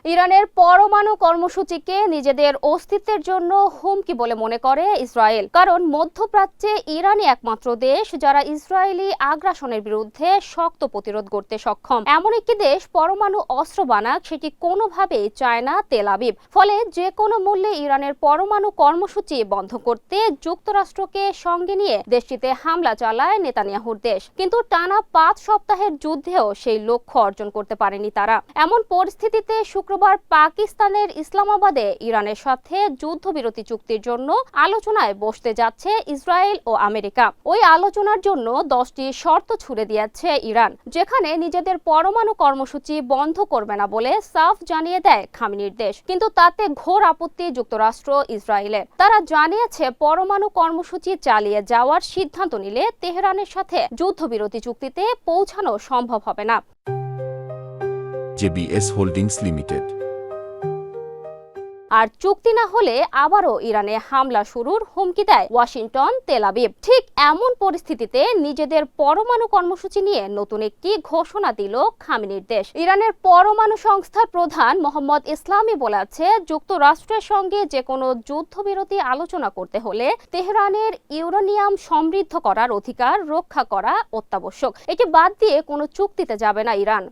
ইরানের পরমাণু কর্মসূচিকে নিজেদের অস্তিত্বের জন্য হুমকি বলে মনে করে ইসরায়েল। কারণ মধ্যপ্রাচ্যে ইরানই একমাত্র দেশ যারা ইসরায়েলি আগ্রাসনের বিরুদ্ধে শক্ত প্রতিরোধ করতে সক্ষম। এমন একটি দেশ পরমাণু অস্ত্র বানাক সেটি কোনোভাবেই চায় না তেল আবিব। ফলে যে কোনো মূল্যে ইরানের পরমাণু কর্মসূচি বন্ধ করতে যুক্তরাষ্ট্রকে সঙ্গে নিয়ে দেশটিতে হামলা চালায় নেতানিয়াহুর দেশ। কিন্তু টানা 5 সপ্তাহের যুদ্ধেও সেই লক্ষ্য অর্জন করতে পারেনি তারা। এমন পরিস্থিতিতে শুক্রবার পাকিস্তানের ইসলামাবাদে ইরানের সাথে যুদ্ধবিরতি চুক্তির জন্য আলোচনায় বসতে যাচ্ছে ইসরায়েল ও আমেরিকা। ওই আলোচনার জন্য 10টি শর্ত ছুড়ে দিয়েছে ইরান, যেখানে নিজেদের পরমাণু কর্মসূচি বন্ধ করবে না বলে সাফ জানিয়ে দেয় খামেনির দেশ। কিন্তু তাতে ঘোর আপত্তি যুক্তরাষ্ট্র ইসরায়েলের। তারা জানিয়েছে পরমাণু কর্মসূচি চালিয়ে যাওয়ার সিদ্ধান্ত নিলে তেহরানের সাথে যুদ্ধবিরতি চুক্তিতে পৌঁছানো সম্ভব হবে না। JBS holdings limited. আর চুক্তি না হলে আবারও ইরানে হামলা শুরুর হুমকি দেয় ওয়াশিংটন, তেল আবিব। ঠিক এমন পরিস্থিতিতে নিজেদের পরমাণু কর্মসূচি নিয়ে নতুন একটি ঘোষণা দিল খামেনির দেশ। ইরানের পরমাণু সংস্থার প্রধান মোহাম্মদ ইসলামি বলেছে, যুক্তরাষ্ট্রের সঙ্গে যে কোনো যুদ্ধবিরতি আলোচনা করতে হলে তেহরানের ইউরেনিয়াম সমৃদ্ধ করার অধিকার রক্ষা করা অত্যাবশ্যক। এটি বাদ দিয়ে কোনো চুক্তিতে যাবে না ইরান।